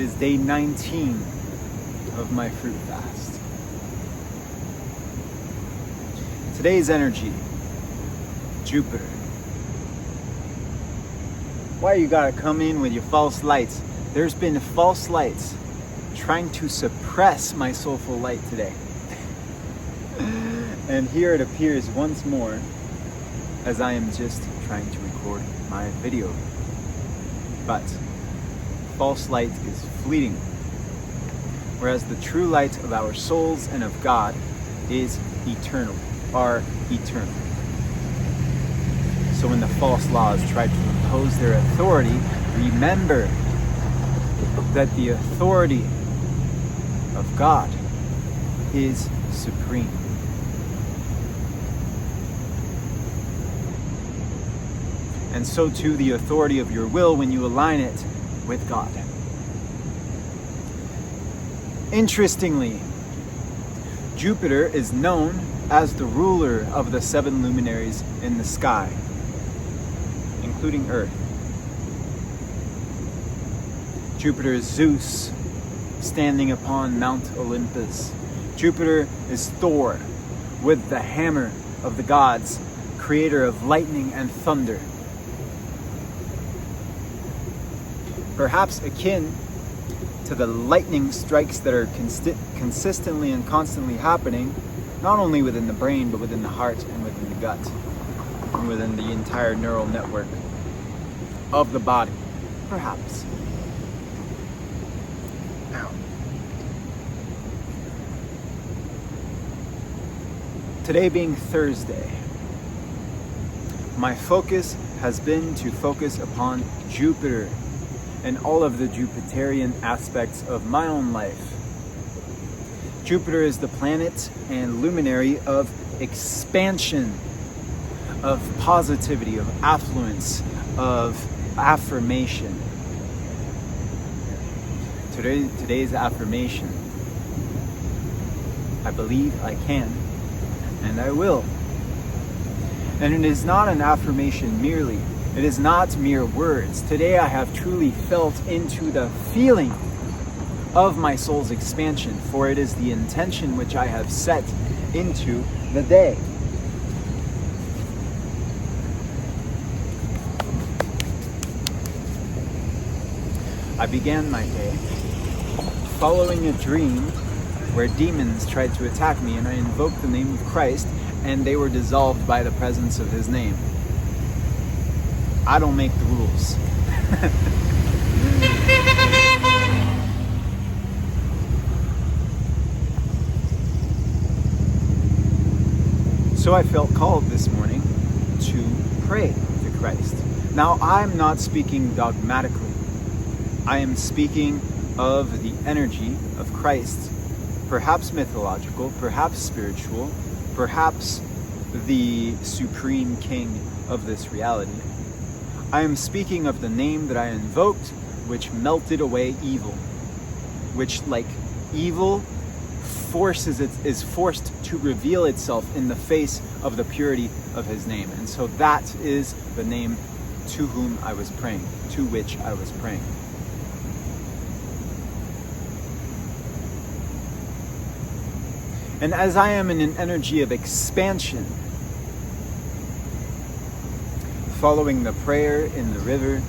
It is day 19 of my fruit fast. Today's energy, Jupiter. Why you gotta come in with your false lights? There's been false lights trying to suppress my soulful light today. And here it appears once more as I am just trying to record my video. But false light is fleeting, whereas the true light of our souls and of God is eternal, are eternal. So when the false laws try to impose their authority, remember that the authority of God is supreme. And so too the authority of your will when you align it with God. Interestingly, Jupiter is known as the ruler of the 7 luminaries in the sky, including Earth. Jupiter is Zeus, standing upon Mount Olympus. Jupiter is Thor, with the hammer of the gods, creator of lightning and thunder. Perhaps akin to the lightning strikes that are consistently and constantly happening, not only within the brain, but within the heart and within the gut, and within the entire neural network of the body. Perhaps. Now, today being Thursday, my focus has been to focus upon Jupiter and all of the Jupiterian aspects of my own life. Jupiter is the planet and luminary of expansion, of positivity, of affluence, of affirmation. Today's affirmation: I believe I can, and I will. And it is not an affirmation merely. It is not mere words. Today I have truly felt into the feeling of my soul's expansion, for it is the intention which I have set into the day. I began my day following a dream where demons tried to attack me, and I invoked the name of Christ, and they were dissolved by the presence of his name. I don't make the rules. So I felt called this morning to pray to Christ. Now, I'm not speaking dogmatically. I am speaking of the energy of Christ, perhaps mythological, perhaps spiritual, perhaps the supreme king of this reality. I am speaking of the name that I invoked, which melted away evil, which, like evil, is forced to reveal itself in the face of the purity of his name. And so that is the name to whom I was praying, to which I was praying. And as I am in an energy of expansion, following the prayer in the river,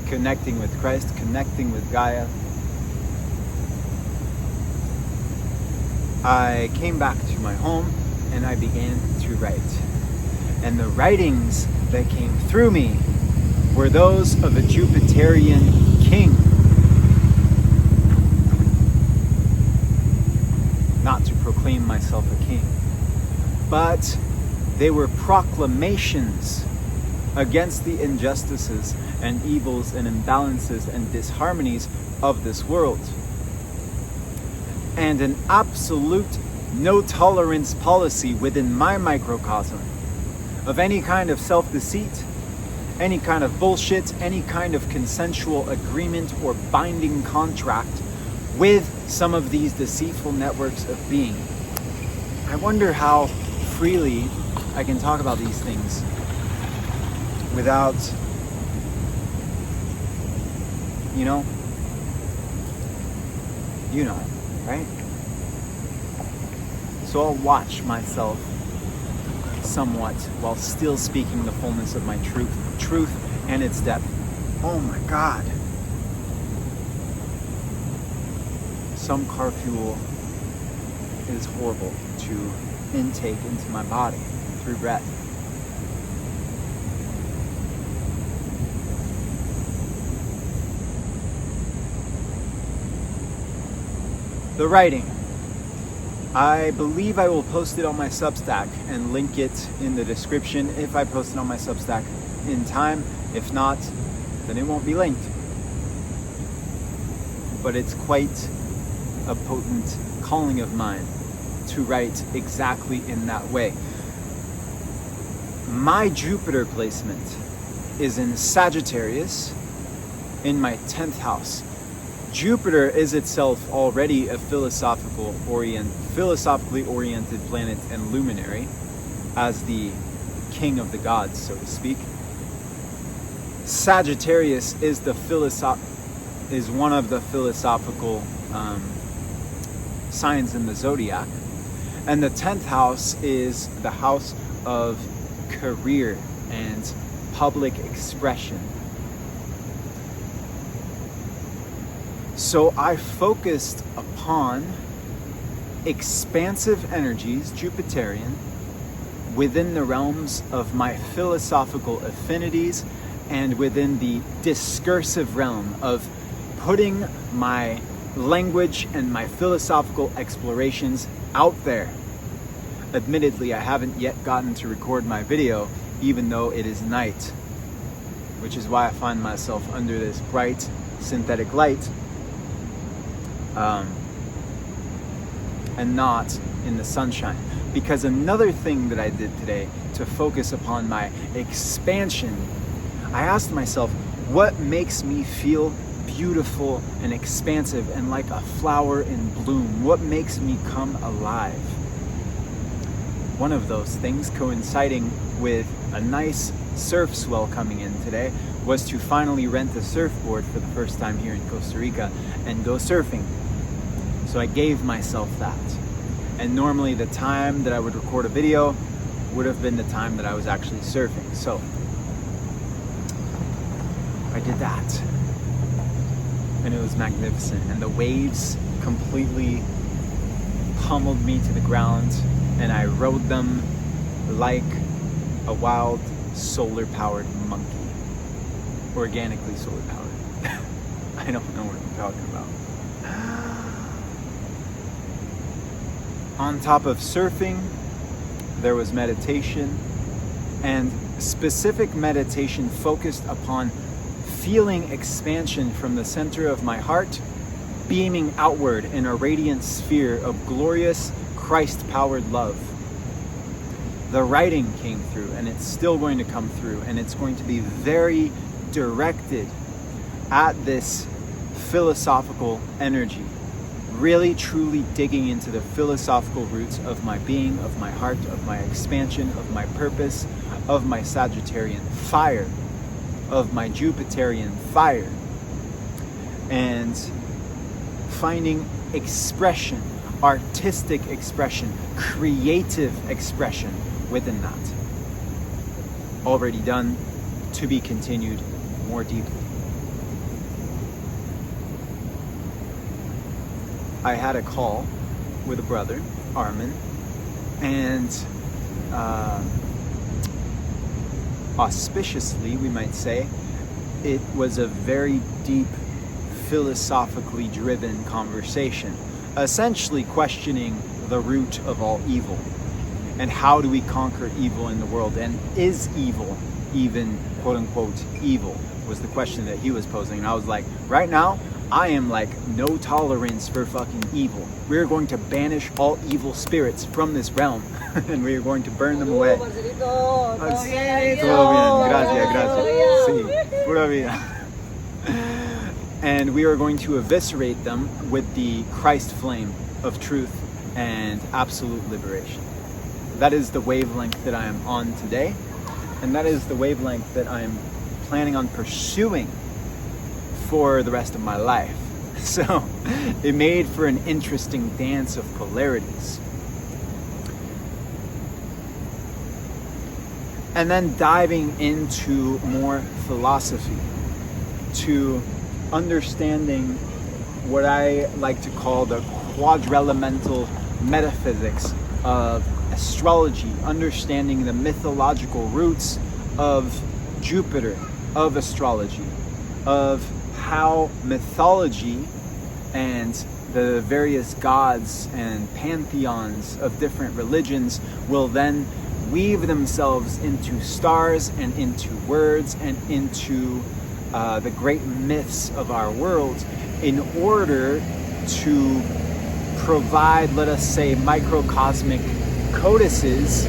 connecting with Christ, connecting with Gaia, I came back to my home and I began to write. And the writings that came through me were those of a Jupiterian king. Not to proclaim myself a king, but they were proclamations against the injustices and evils and imbalances and disharmonies of this world. And an absolute no tolerance policy within my microcosm of any kind of self-deceit, any kind of bullshit, any kind of consensual agreement or binding contract with some of these deceitful networks of being. I wonder how freely I can talk about these things without, You know, right? So I'll watch myself somewhat while still speaking the fullness of my truth and its depth. Oh my God. Some car fuel is horrible to intake into my body through breath. The writing. I believe I will post it on my Substack and link it in the description if I post it on my Substack in time. If not, then it won't be linked. But it's quite a potent calling of mine to write exactly in that way. My Jupiter placement is in Sagittarius in my 10th house. Jupiter is itself already a philosophically oriented planet and luminary, as the king of the gods, so to speak. Sagittarius is one of the philosophical signs in the zodiac, and the 10th house is the house of career and public expression. So I focused upon expansive energies, Jupiterian, within the realms of my philosophical affinities and within the discursive realm of putting my language and my philosophical explorations out there. Admittedly, I haven't yet gotten to record my video, even though it is night, which is why I find myself under this bright synthetic light. And not in the sunshine. Because another thing that I did today to focus upon my expansion, I asked myself, what makes me feel beautiful and expansive and like a flower in bloom? What makes me come alive? One of those things, coinciding with a nice surf swell coming in today, was to finally rent a surfboard for the first time here in Costa Rica and go surfing. So I gave myself that. And normally the time that I would record a video would have been the time that I was actually surfing. So I did that. And it was magnificent. And the waves completely pummeled me to the ground, and I rode them like a wild solar-powered monkey. Organically solar-powered. I don't know what I'm talking about. On top of surfing, there was meditation, and specific meditation focused upon feeling expansion from the center of my heart, beaming outward in a radiant sphere of glorious Christ-powered love. The writing came through, and it's still going to come through, and it's going to be very directed at this philosophical energy. Really, truly digging into the philosophical roots of my being, of my heart, of my expansion, of my purpose, of my Sagittarian fire, of my Jupiterian fire, and finding expression, artistic expression, creative expression within that. Already done, to be continued more deeply. I had a call with a brother, Armin, and auspiciously, we might say, it was a very deep, philosophically driven conversation, essentially questioning the root of all evil, and how do we conquer evil in the world, and is evil even quote-unquote evil, was the question that he was posing. And I was like, right now, I am like no tolerance for fucking evil. We're going to banish all evil spirits from this realm and we are going to burn them away. Todo bien, gracias. Sí, pura vida. And we are going to eviscerate them with the Christ flame of truth and absolute liberation. That is the wavelength that I am on today, and that is the wavelength that I am planning on pursuing for the rest of my life. So it made for an interesting dance of polarities. And then diving into more philosophy, to understanding what I like to call the quadrielemental metaphysics of astrology, understanding the mythological roots of Jupiter, of astrology, of how mythology and the various gods and pantheons of different religions will then weave themselves into stars and into words and into the great myths of our world in order to provide, let us say, microcosmic codexes,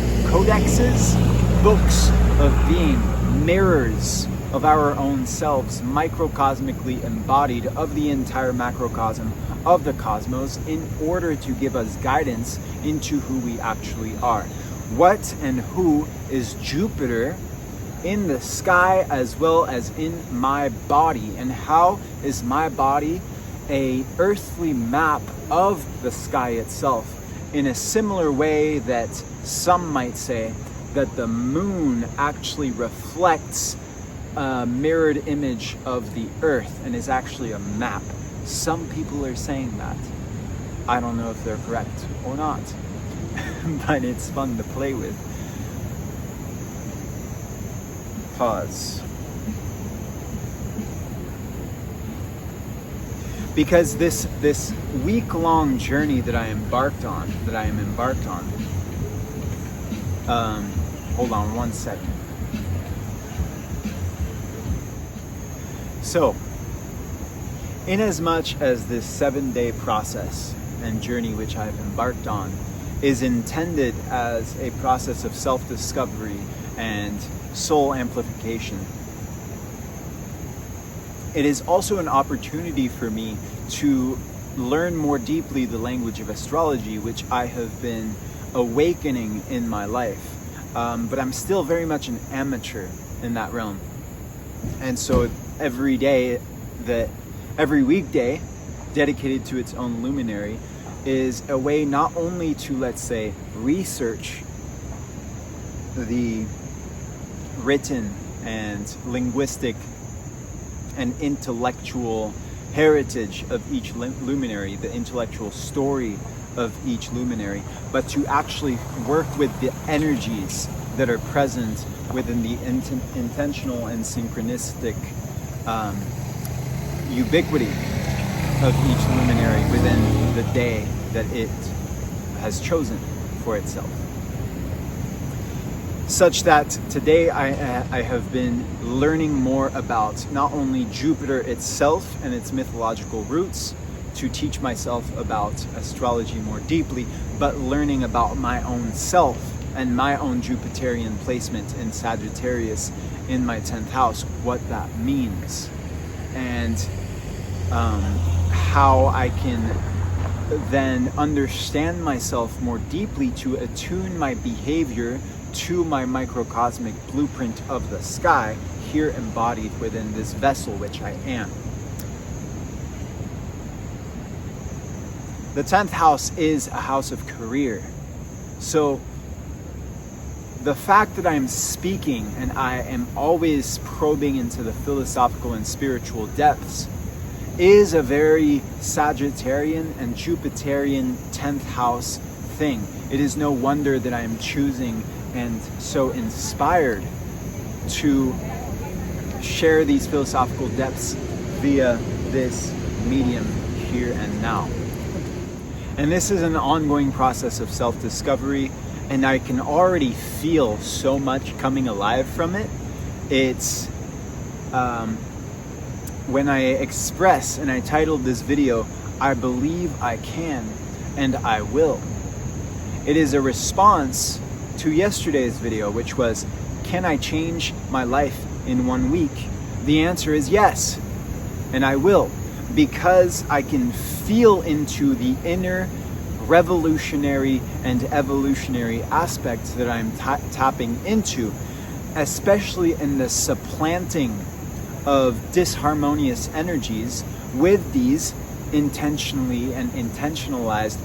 books of being, mirrors of our own selves, microcosmically embodied of the entire macrocosm of the cosmos, in order to give us guidance into who we actually are. What and who is Jupiter in the sky as well as in my body, and how is my body a earthly map of the sky itself, in a similar way that some might say that the moon actually reflects a mirrored image of the earth and is actually a map. Some people are saying that. I don't know if they're correct or not, but it's fun to play with. Pause. Because this week-long journey that I am embarked on, hold on one second. So, inasmuch as this 7-day process and journey which I've embarked on is intended as a process of self-discovery and soul amplification, it is also an opportunity for me to learn more deeply the language of astrology, which I have been awakening in my life. But I'm still very much an amateur in that realm. And so every weekday dedicated to its own luminary is a way not only to, let's say, research the written and linguistic and intellectual heritage of each luminary, the intellectual story of each luminary, but to actually work with the energies that are present within the intentional and synchronistic ubiquity of each luminary within the day that it has chosen for itself. Such that today I have been learning more about not only Jupiter itself and its mythological roots, to teach myself about astrology more deeply, but learning about my own self and my own Jupiterian placement in Sagittarius in my 10th house, what that means, and how I can then understand myself more deeply to attune my behavior to my microcosmic blueprint of the sky, here embodied within this vessel which I am. The 10th house is a house of career. So the fact that I'm speaking and I am always probing into the philosophical and spiritual depths is a very Sagittarian and Jupiterian 10th house thing. It is no wonder that I am choosing and so inspired to share these philosophical depths via this medium here and now. And this is an ongoing process of self-discovery, and I can already feel so much coming alive from it. It's when I express, and I titled this video, I believe I can and I will. It is a response to yesterday's video, which was, can I change my life in 1 week? The answer is yes, and I will, because I can feel into the inner revolutionary and evolutionary aspects that I'm tapping into, especially in the supplanting of disharmonious energies with these intentionally and intentionalized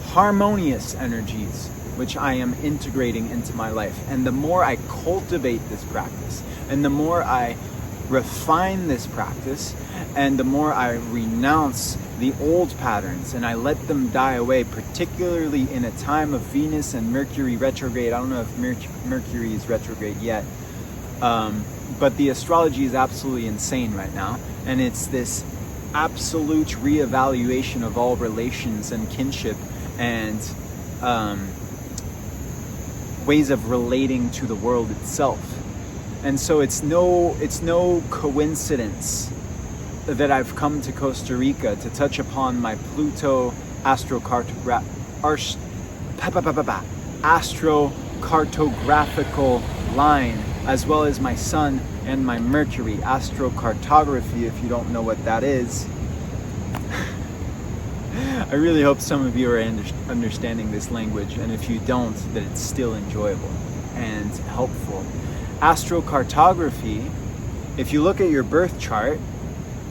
harmonious energies which I am integrating into my life. And the more I cultivate this practice, and the more I refine this practice, and the more I renounce the old patterns and I let them die away, particularly in a time of Venus and Mercury retrograde. I don't know if Mercury is retrograde yet, but the astrology is absolutely insane right now, and it's this absolute reevaluation of all relations and kinship and ways of relating to the world itself. And so it's no coincidence that I've come to Costa Rica to touch upon my Pluto astrocartographical line, as well as my Sun and my Mercury. Astrocartography, if you don't know what that is. I really hope some of you are understanding this language, and if you don't, that it's still enjoyable and helpful. Astrocartography, if you look at your birth chart,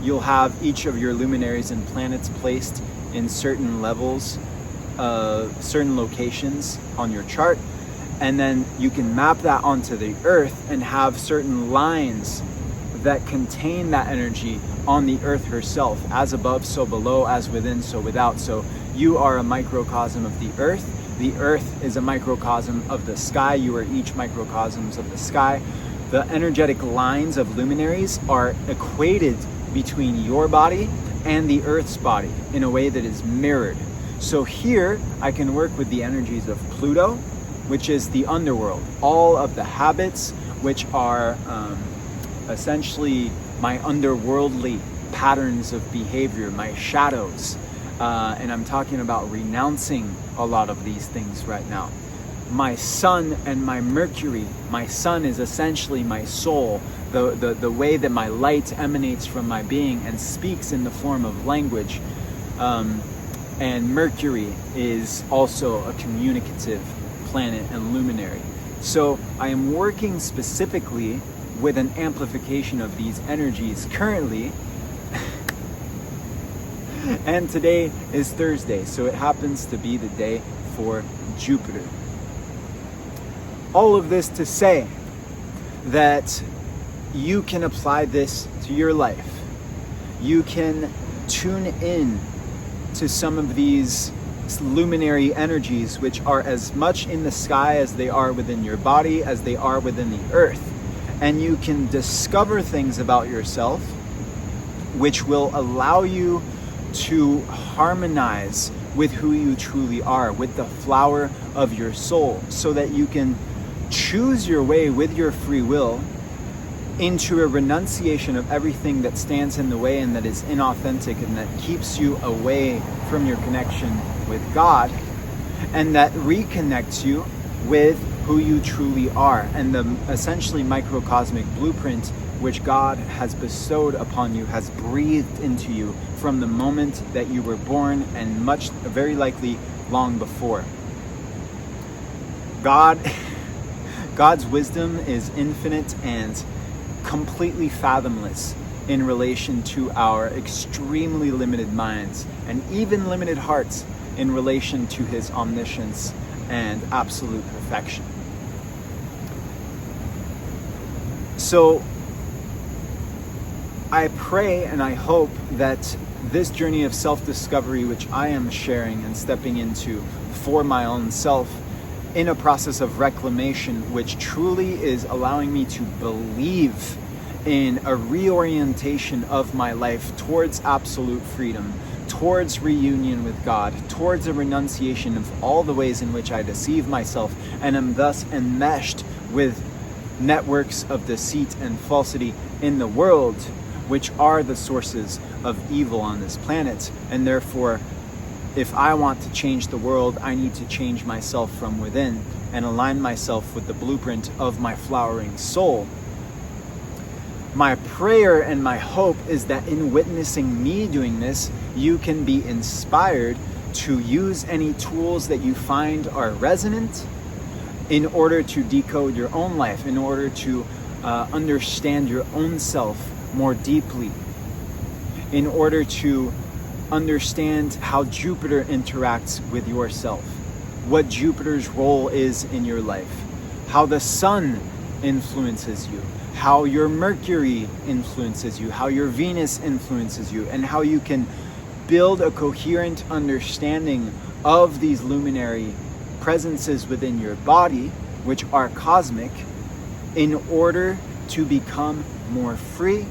you'll have each of your luminaries and planets placed in certain levels, certain locations on your chart, and then you can map that onto the earth and have certain lines that contain that energy on the earth herself, as above, so below, as within, so without. So you are a microcosm of the earth is a microcosm of the sky, you are each microcosms of the sky. The energetic lines of luminaries are equated between your body and the earth's body in a way that is mirrored. So here I can work with the energies of Pluto, which is the underworld, all of the habits which are essentially my underworldly patterns of behavior, my shadows, and I'm talking about renouncing a lot of these things right now. My Sun and my Mercury. My Sun is essentially my soul, the way that my light emanates from my being and speaks in the form of language. And Mercury is also a communicative planet and luminary. So I am working specifically with an amplification of these energies currently. And today is Thursday, so it happens to be the day for Jupiter. All of this to say that you can apply this to your life. You can tune in to some of these luminary energies, which are as much in the sky as they are within your body, as they are within the earth. And you can discover things about yourself which will allow you to harmonize with who you truly are, with the flower of your soul, so that you can choose your way with your free will into a renunciation of everything that stands in the way and that is inauthentic and that keeps you away from your connection with God, and that reconnects you with who you truly are and the essentially microcosmic blueprint which God has bestowed upon you, has breathed into you from the moment that you were born, and very likely long before. God's wisdom is infinite and completely fathomless in relation to our extremely limited minds and even limited hearts in relation to his omniscience and absolute perfection. So I pray and I hope that this journey of self-discovery, which I am sharing and stepping into for my own self in a process of reclamation, which truly is allowing me to believe in a reorientation of my life towards absolute freedom, towards reunion with God, towards a renunciation of all the ways in which I deceive myself and am thus enmeshed with networks of deceit and falsity in the world, which are the sources of evil on this planet. And therefore, if I want to change the world, I need to change myself from within and align myself with the blueprint of my flowering soul. My prayer and my hope is that in witnessing me doing this, you can be inspired to use any tools that you find are resonant in order to decode your own life, in order to understand your own self more deeply, in order to understand how Jupiter interacts with yourself, what Jupiter's role is in your life, how the sun influences you, how your Mercury influences you, how your Venus influences you, and how you can build a coherent understanding of these luminary presences within your body, which are cosmic, in order to become more free,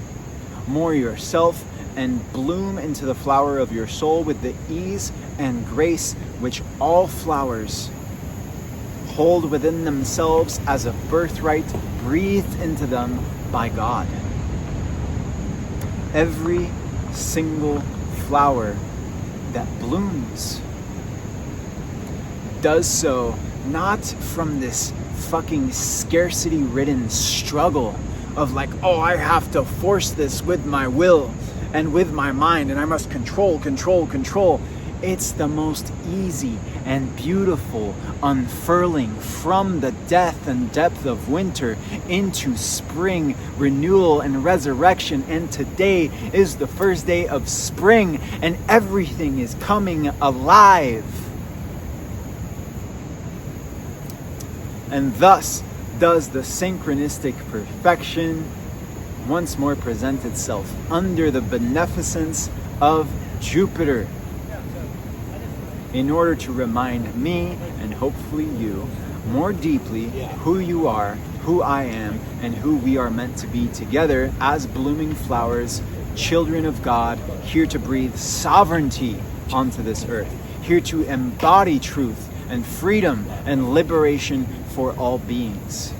more yourself, and bloom into the flower of your soul with the ease and grace which all flowers hold within themselves as a birthright breathed into them by God. Every single flower that blooms does so not from this fucking scarcity-ridden struggle of like, oh, I have to force this with my will and with my mind, and I must control. It's the most easy and beautiful unfurling from the death and depth of winter into spring, renewal and resurrection. And today is the first day of spring, and everything is coming alive. And thus does the synchronistic perfection once more present itself under the beneficence of Jupiter, in order to remind me, and hopefully you, more deeply who you are, who I am, and who we are meant to be together as blooming flowers, children of God, here to breathe sovereignty onto this earth, here to embody truth and freedom and liberation for all beings.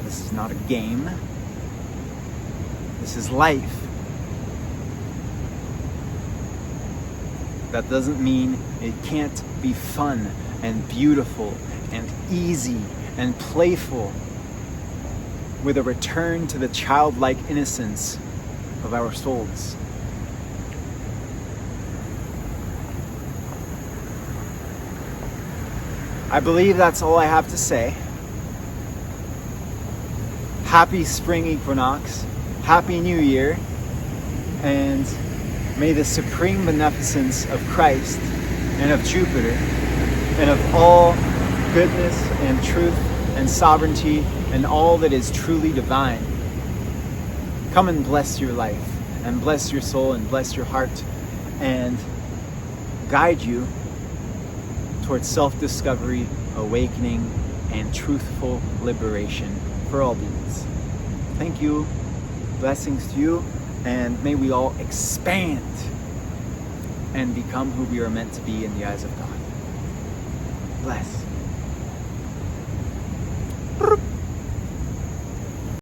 This is not a game. This is life. That doesn't mean it can't be fun and beautiful and easy and playful, with a return to the childlike innocence of our souls. I believe that's all I have to say. Happy spring equinox, happy new year, and may the supreme beneficence of Christ and of Jupiter and of all goodness and truth and sovereignty and all that is truly divine come and bless your life and bless your soul and bless your heart and guide you towards self-discovery, awakening, and truthful liberation for all beings. Thank you. Blessings to you. And may we all expand and become who we are meant to be in the eyes of God. Bless.